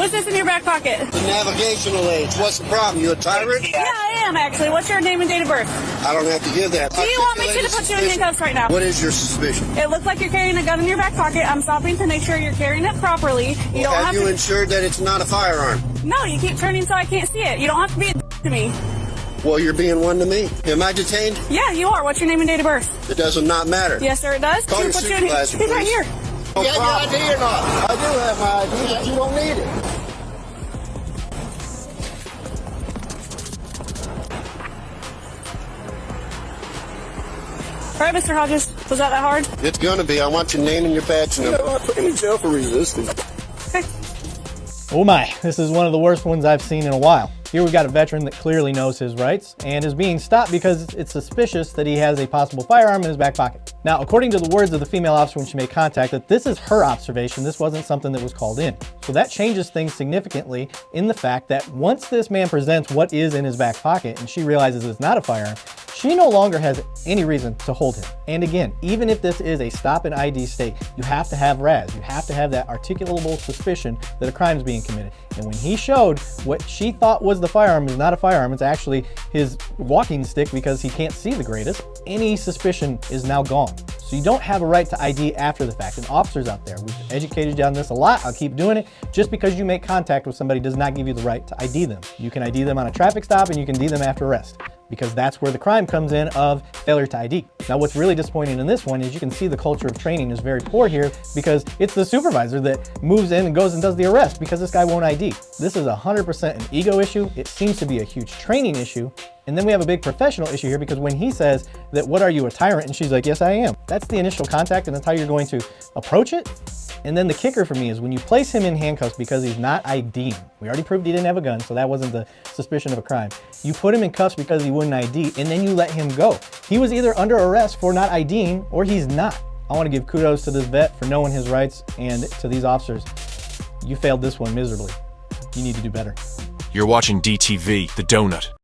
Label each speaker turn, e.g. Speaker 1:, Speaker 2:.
Speaker 1: What's this in your back pocket?
Speaker 2: The navigational aids. What's the problem? You a tyrant?
Speaker 1: Yeah, I am actually. What's your name and date of birth?
Speaker 2: I don't have to give that.
Speaker 1: Do you want me to put you in handcuffs right now?
Speaker 2: What is your suspicion?
Speaker 1: It looks like you're carrying a gun in your back pocket. I'm stopping to make sure you're carrying it properly. You don't
Speaker 2: Have you ensured that it's not a firearm?
Speaker 1: No, you keep turning so I can't see it. You don't have to be a to me.
Speaker 2: Well, you're being one to me. Am I detained?
Speaker 1: Yeah, you are. What's your name and date of birth?
Speaker 2: It does not matter.
Speaker 1: Yes, sir, it does.
Speaker 2: Call your
Speaker 1: Put you in-
Speaker 2: supervisor,
Speaker 1: He's right
Speaker 2: please.
Speaker 1: here.
Speaker 2: No you have your ID or not? I do have my ID, but you don't need it.
Speaker 1: All right, Mr. Hodges. Was that hard?
Speaker 2: It's gonna be. I want your name and your badge number.
Speaker 3: I put him in jail for resisting.
Speaker 1: Okay.
Speaker 4: Oh my, this is one of the worst ones I've seen in a while. Here we got a veteran that clearly knows his rights and is being stopped because it's suspicious that he has a possible firearm in his back pocket. Now, according to the words of the female officer when she made contact, that this is her observation, this wasn't something that was called in. So that changes things significantly in the fact that once this man presents what is in his back pocket and she realizes it's not a firearm, she no longer has any reason to hold him. And again, even if this is a stop and ID state, you have to have RAS. You have to have that articulable suspicion that a crime is being committed. And when he showed what she thought was the firearm is not a firearm, it's actually his walking stick because he can't see the greatest, any suspicion is now gone. So you don't have a right to ID after the fact. And officers out there, we've educated you on this a lot, I'll keep doing it. Just because you make contact with somebody does not give you the right to ID them. You can ID them on a traffic stop and you can ID them after arrest, because that's where the crime comes in of failure to ID. Now, what's really disappointing in this one is you can see the culture of training is very poor here because it's the supervisor that moves in and goes and does the arrest because this guy won't ID. This is 100% an ego issue. It seems to be a huge training issue. And then we have a big professional issue here because when he says that, what are you, a tyrant? And she's like, yes, I am. That's the initial contact and that's how you're going to approach it. And then the kicker for me is when you place him in handcuffs because he's not ID'ing. We already proved he didn't have a gun, so that wasn't the suspicion of a crime. You put him in cuffs because he wouldn't ID, and then you let him go. He was either under arrest for not IDing or he's not. I want to give kudos to this vet for knowing his rights, and to these officers, you failed this one miserably. You need to do better.
Speaker 5: You're watching DTV, The Donut.